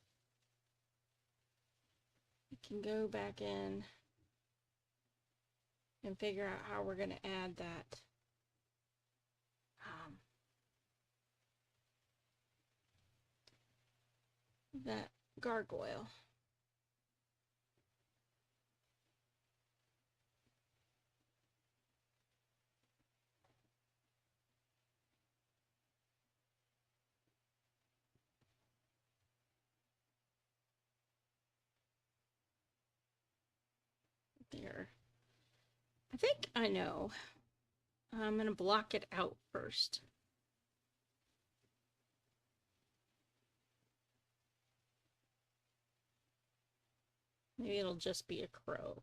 we can go back in and figure out how we're going to add that gargoyle. There. I think I know. I'm going to block it out first. Maybe it'll just be a crow.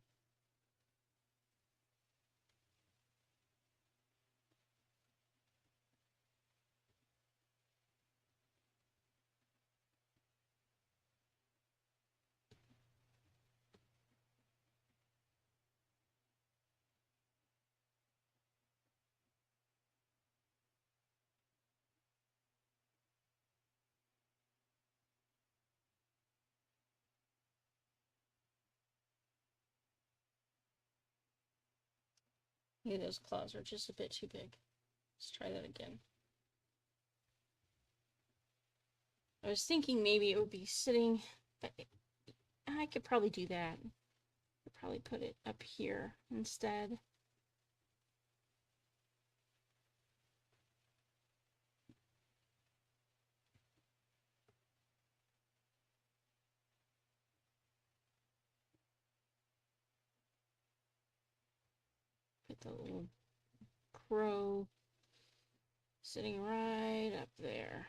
Maybe those claws are just a bit too big. Let's try that again. I was thinking maybe it would be sitting, but I could probably do that. I'd probably put it up here instead. Put the little crow sitting right up there.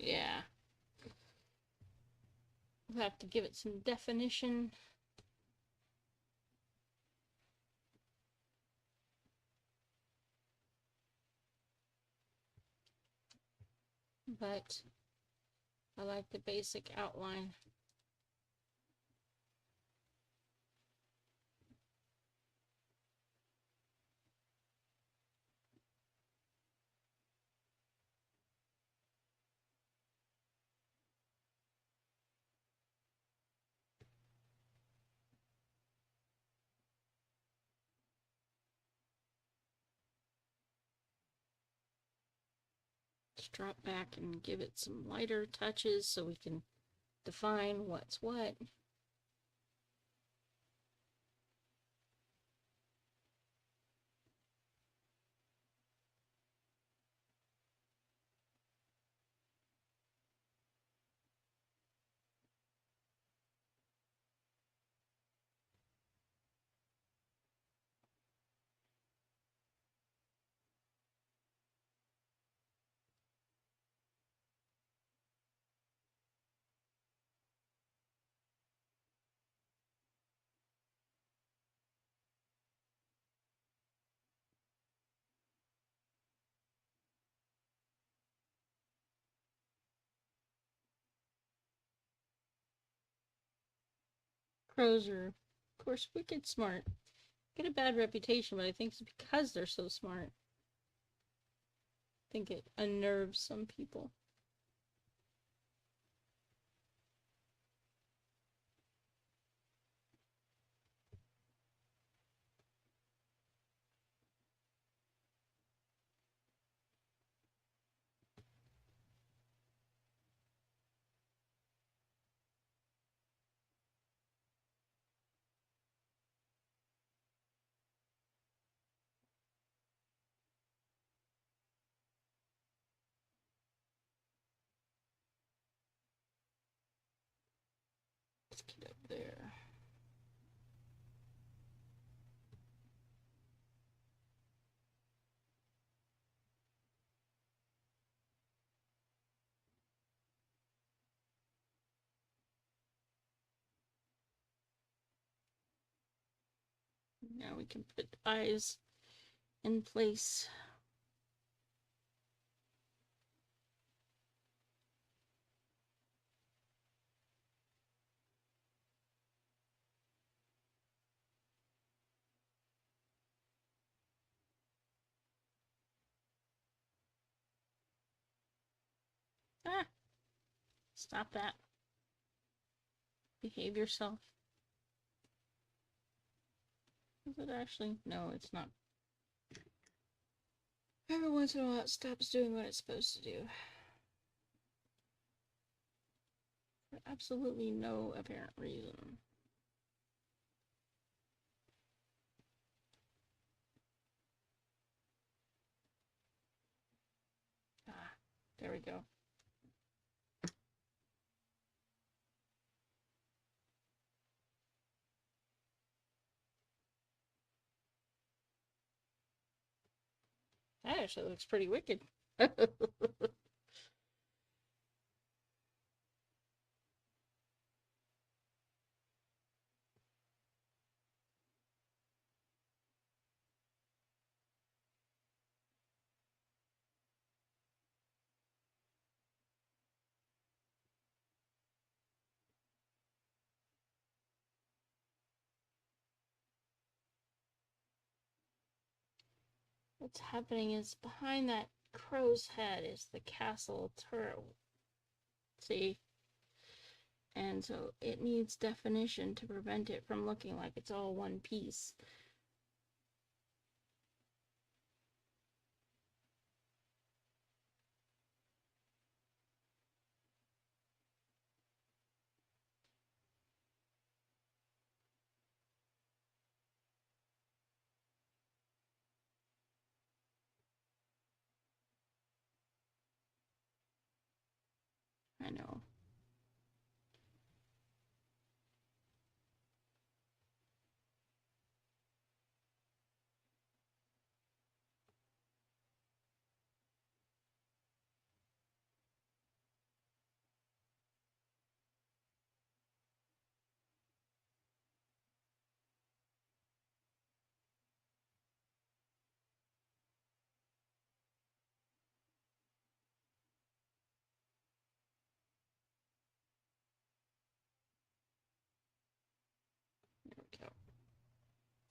Yeah. We'll have to give it some definition. But I like the basic outline. Let's drop back and give it some lighter touches so we can define what's what. Crows are, of course, wicked smart. Get a bad reputation, but I think it's because they're so smart. I think it unnerves some people. Let's get up there. Now we can put eyes in place. Ah! Stop that. Behave yourself. Is it actually? No, it's not. Every once in a while it stops doing what it's supposed to do. For absolutely no apparent reason. Ah, there we go. That actually looks pretty wicked. What's happening is behind that crow's head is the castle turret. See? And so it needs definition to prevent it from looking like it's all one piece. I know.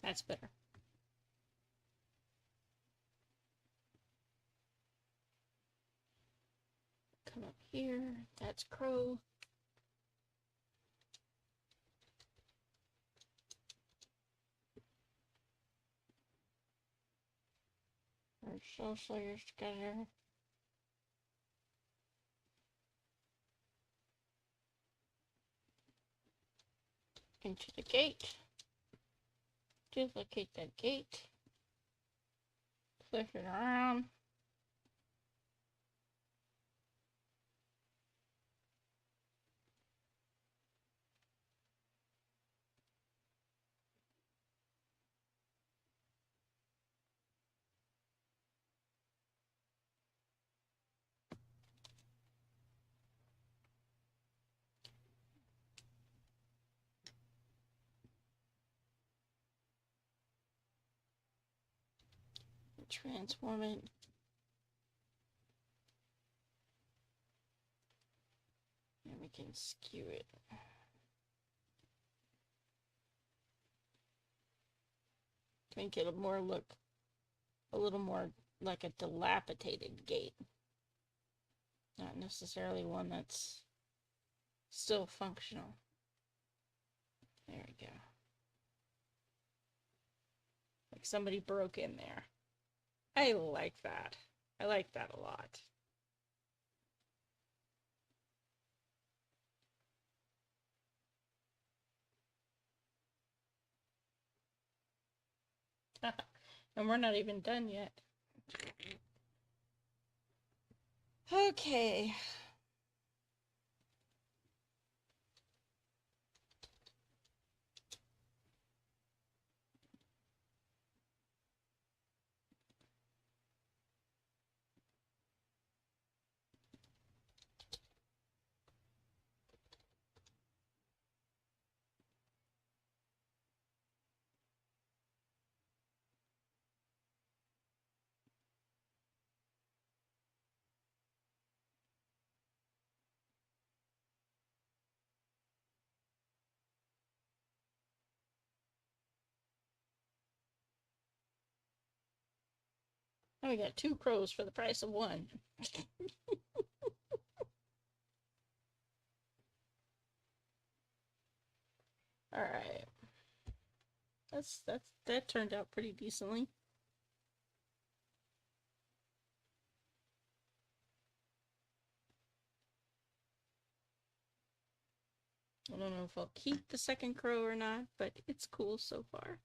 That's better. Come up here. That's crow. Our social layers together. Into the gate. Duplicate that gate. Flip it around. Transform it. And we can skew it. Make it look a little more like a dilapidated gate. Not necessarily one that's still functional. There we go. Like somebody broke in there. I like that. I like that a lot. And we're not even done yet. Okay. Now we got 2 crows for the price of 1. All right. That turned out pretty decently. I don't know if I'll keep the second crow or not, but it's cool so far.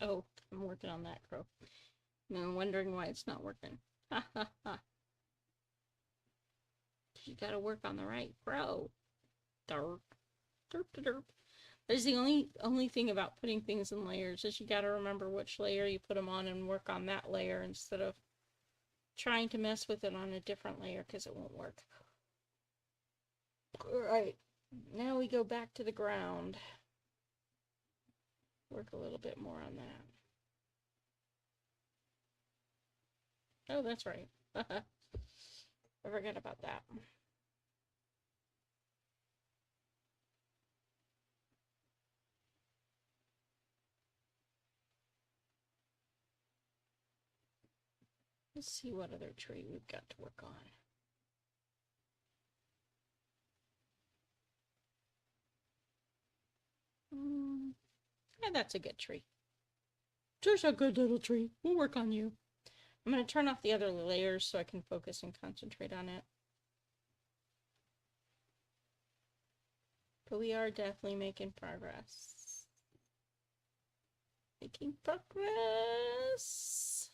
Oh, I'm working on that crow. And I'm wondering why it's not working. Ha ha ha. You gotta work on the right crow. Derp. Derp derp. There's the only thing about putting things in layers is you gotta remember which layer you put them on and work on that layer instead of trying to mess with it on a different layer because it won't work. Alright, now we go back to the ground. Work a little bit more on that. Oh, that's right. I forgot about that. Let's see what other tree we've got to work on. Yeah, that's a good tree. Just a good little tree. We'll work on you. I'm going to turn off the other layers so I can focus and concentrate on it. But we are definitely making progress. Making progress.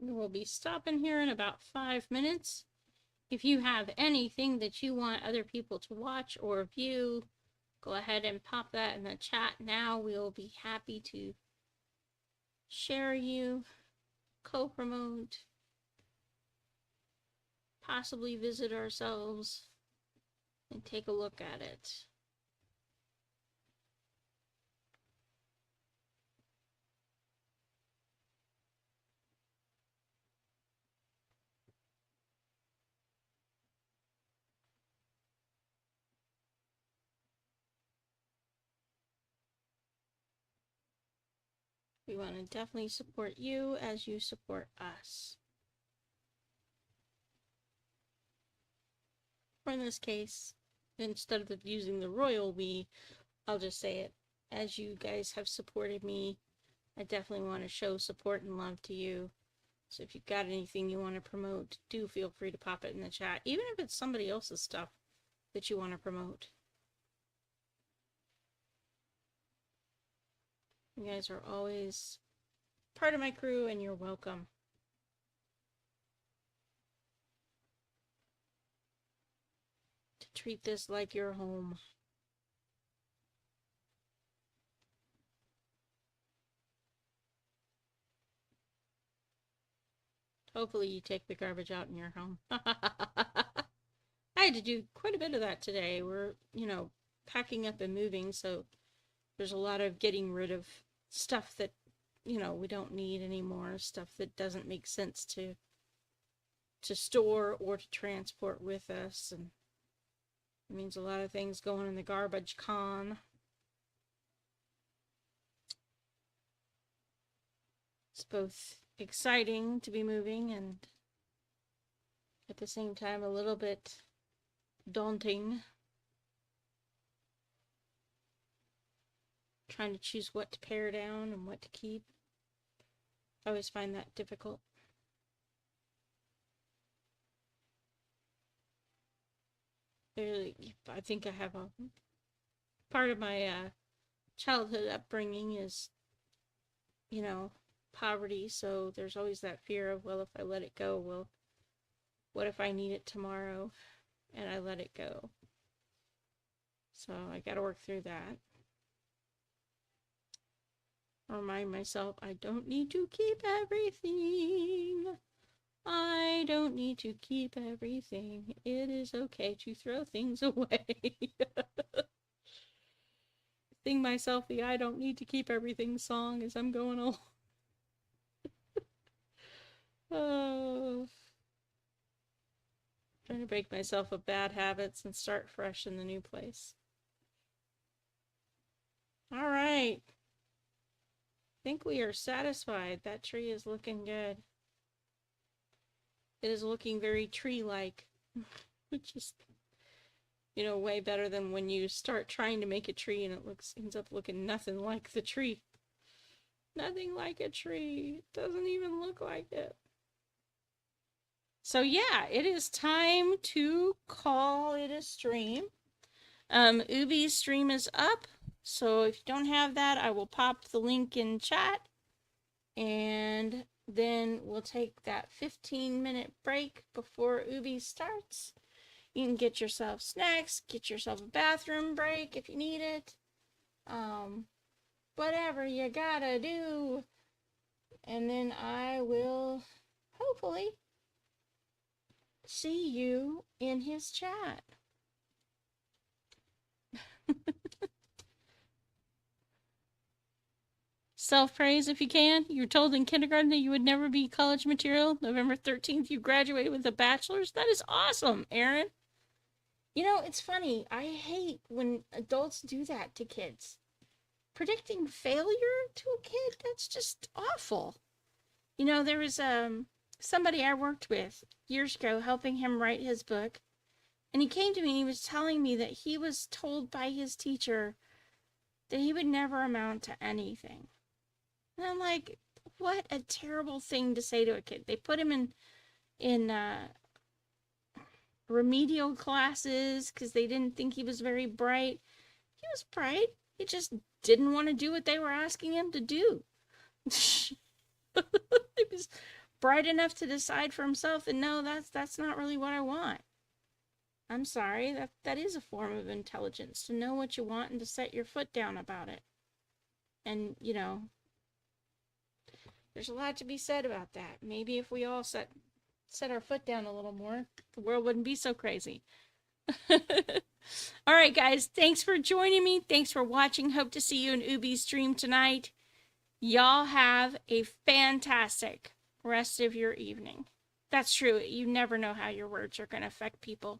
We will be stopping here in about 5 minutes. If you have anything that you want other people to watch or view, go ahead and pop that in the chat now. We'll be happy to share you, co-promote, possibly visit ourselves, and take a look at it. We want to definitely support you as you support us. Or in this case, instead of using the royal we, I'll just say it. As you guys have supported me, I definitely want to show support and love to you. So if you've got anything you want to promote, do feel free to pop it in the chat, even if it's somebody else's stuff that you want to promote. You guys are always part of my crew, and you're welcome. To treat this like your home. Hopefully you take the garbage out in your home. I had to do quite a bit of that today. We're, packing up and moving, so there's a lot of getting rid of stuff that, we don't need anymore, stuff that doesn't make sense to store or to transport with us, and it means a lot of things going in the garbage can. It's both exciting to be moving and at the same time a little bit daunting. Trying to choose what to pare down and what to keep. I always find that difficult. I think I have a part of my childhood upbringing is, poverty, so there's always that fear of, well, if I let it go, well, what if I need it tomorrow and I let it go? So I got to work through that. Remind myself I don't need to keep everything. I don't need to keep everything. It is okay to throw things away. Sing myself the I don't need to keep everything song as I'm going along. Oh. Trying to break myself of bad habits and start fresh in the new place. All right. I think we are satisfied. That tree is looking good. It is looking very tree-like, which is, way better than when you start trying to make a tree and it ends up looking nothing like the tree. Nothing like a tree. It doesn't even look like it. So yeah, it is time to call it a stream. Ubi's stream is up. So if you don't have that, I will pop the link in chat, and then we'll take that 15-minute break before Ubi starts. You can get yourself snacks, get yourself a bathroom break if you need it. Whatever you gotta do. And then I will hopefully see you in his chat. Self-praise if you can. You were told in kindergarten that you would never be college material. November 13th, you graduated with a bachelor's. That is awesome, Aaron. It's funny. I hate when adults do that to kids. Predicting failure to a kid, that's just awful. There was somebody I worked with years ago helping him write his book. And he came to me and he was telling me that he was told by his teacher that he would never amount to anything. And I'm like, what a terrible thing to say to a kid. They put him in remedial classes because they didn't think he was very bright. He was bright. He just didn't want to do what they were asking him to do. It was bright enough to decide for himself and no, that's not really what I want. I'm sorry, that is a form of intelligence, to know what you want and to set your foot down about it. And, you know, there's a lot to be said about that. Maybe if we all set our foot down a little more, the world wouldn't be so crazy. All right, guys, thanks for joining me. Thanks for watching. Hope to see you in Ubi's stream tonight. Y'all have a fantastic rest of your evening. That's true. You never know how your words are going to affect people.